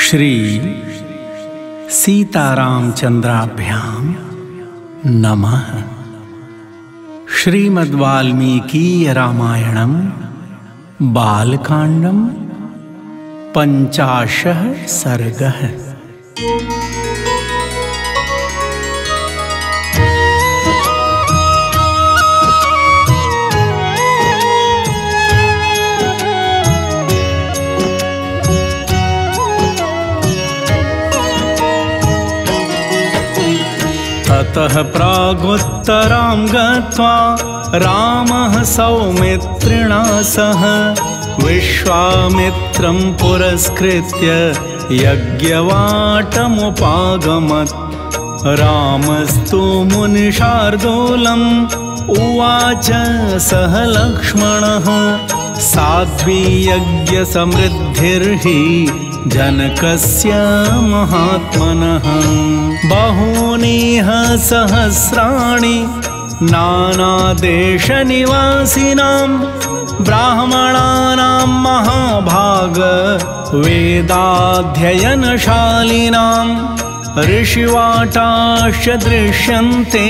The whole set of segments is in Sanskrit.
श्री सीतारामचंद्राभ्यां नमः। श्रीमद्वाल्मीकीय रामायणं बालकांडं 50 सर्गः। ततः प्रागुत्तरां गत्वा रामः सौमित्रिणा सह विश्वामित्रं पुरस्कृत्य यज्ञवाटमुपागमत्। रामस्तु मुनिशार्दूलम् उवाच सह लक्ष्मणः साध्वी यज्ञसमृद्धिर्हि जनकस्य महात्मनः। बहूनिह सहस्राणि नानादेशनिवासिनां ब्राह्मणानां महाभाग वेदाध्ययनशालिनां ऋषिवाटाश्च दृश्यन्ते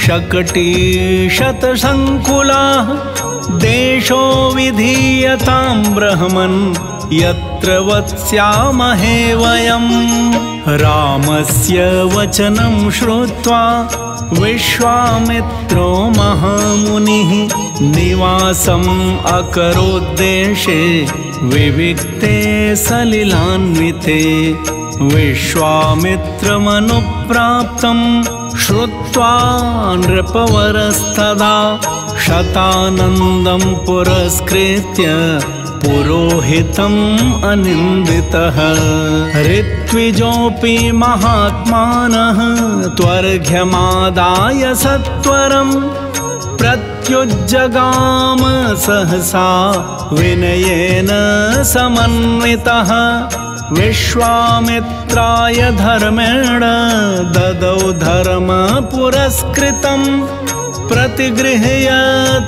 शकटीशतसङ्कुलाः। देशो विधीयतां ब्रह्मन् यत्र वत्स्यामहे वयम्। रामस्य वचनं श्रुत्वा विश्वामित्रो महामुनिः निवासम् अकरोद्देशे विविक्ते सलिलान्विते। विश्वामित्रमनुप्राप्तं श्रुत्वा नृपवरस्तदा शतानन्दं पुरस्कृत्य पुरोहितम् अनिन्दितः। ऋत्विजोऽपि महात्मानः त्वर्घ्यमादाय सत्वरं प्रत्युज्जगाम सहसा विनयेन समन्वितः। विश्वामित्राय धर्मेण ददौ धर्म पुरस्कृतं प्रतिगृह्य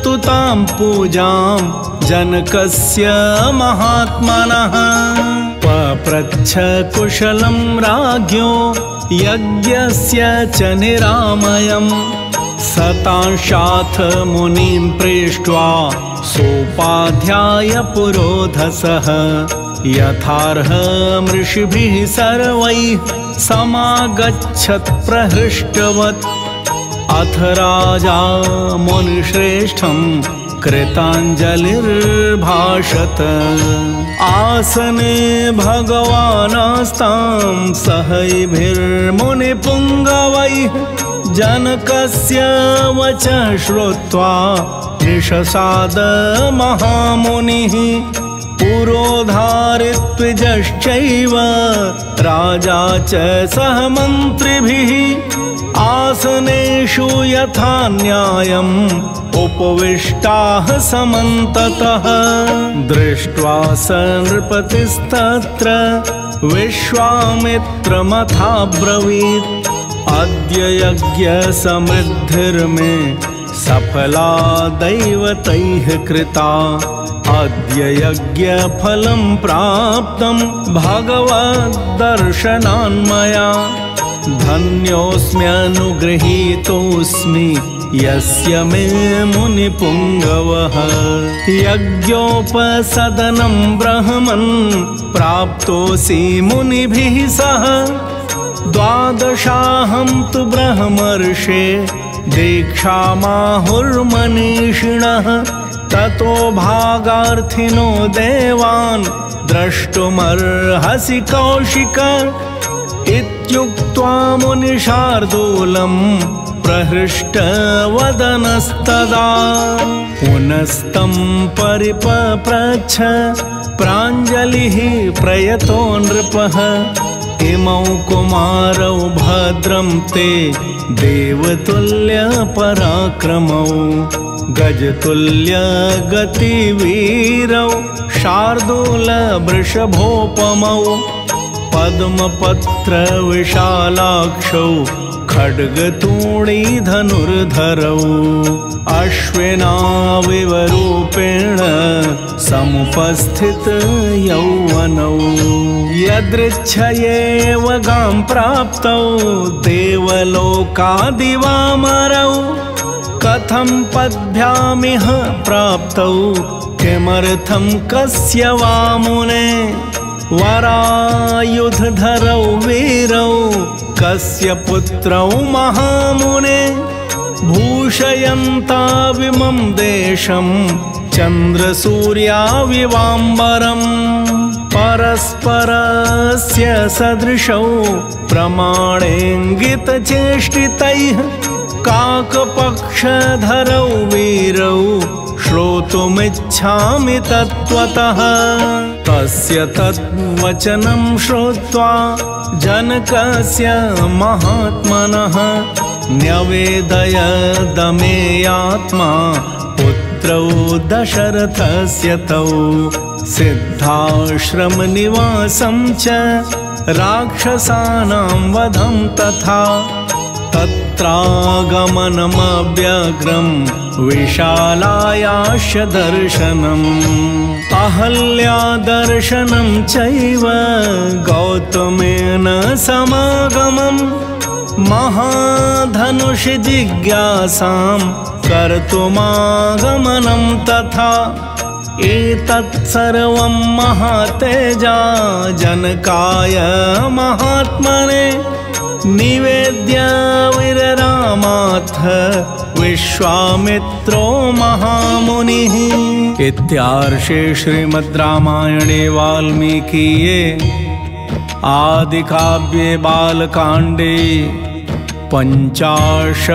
तु तां पूजां जनकस्य महात्मनः। पप्रच्छ कुशलं राज्ञो यज्ञस्य च निरामयम्। सतांशाथ मुनिं पृष्ट्वा सोपाध्याय पुरोधसः। यथार्हमृषिभिः सर्वैः समागच्छत् प्रहृष्टवत्। अथ राजा मुनिश्रेष्ठं कृताञ्जलिर्भाषत। आसने भगवानास्तां सहैभिर्मुनिपुङ्गवैः जनकस्य वचः श्रुत्वा निशसाद महामुनिः। पुरोधारित्विजश्चैव राजा च सह मन्त्रिभिः आसनेषु यथा न्यायम् उपविष्टाः समन्ततः। दृष्ट्वा स नृपतिस्तत्र विश्वामित्रमथाब्रवीत्। अद्य यज्ञसमृद्धिर्मे सफला दैवतैः कृता। अद्य यज्ञफलं प्राप्तं भगवद्दर्शनान्मया। धन्योऽस्म्यनुगृहीतोऽस्मि यस्य मे मुनिपुङ्गवः। यज्ञोपसदनं ब्रह्मन् प्राप्तोऽसि मुनिभिः सह। 12 तु ब्रह्मर्षे दीक्षामाहुर्मनीषिणः। ततो भागार्थिनो देवान् द्रष्टुमर्हसि कौशिक। इत्युक्त्वा मुनिशार्दूलं प्रहृष्टवदनस्तदा। पुनस्तं परिपप्रच्छ प्राञ्जलिः प्रयतो नृपः। इमौ कुमारौ भद्रं ते देवतुल्यपराक्रमौ। गजतुल्यगतिवीरौ शार्दूलवृषभोपमौ। पद्मपत्रविशालाक्षौ खड्गतूणी धनुर्धरौ अश्विनाविवरूपेण समुपस्थित यौवनौ यदृच्छयेव गां प्राप्तौ देवलोकादिवामरौ कथं पद्भ्यामिह प्राप्तौ किमर्थं कस्य वा मुने वरायुधधरौ वीरौ कस्य पुत्रौ महामुने भूषयन्ताविमं देशं चन्द्रसूर्याविवाम्बरम् परस्परस्य सदृशौ प्रमाणेङ्गितचेष्टितैः काकपक्षधरौ वीरौ श्रोतुमिच्छामि तत्त्वतः तस्य तद्वचनं श्रुत्वा जनकस्य महात्मनः न्यवेदयदमेयात्मा पुत्रौ दशरथस्य तौ सिद्धाश्रमनिवासं च राक्षसानां वधं तथा तत्रागमनमव्यग्रं विशालायाश्च दर्शनम् अहल्यादर्शनं चैव गौतमेन समागमम् महाधनुषि जिज्ञासां कर्तुमागमनं तथा एतत् सर्वं महातेजा जनकाय महात्मने निवेद्य विररामाथ विश्वामित्रो महामुनिः। इत्यार्षे श्रीमद् रामायणे वाल्मीकिये आदिकाव्ये बालकाण्डे 50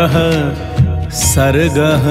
सर्गः।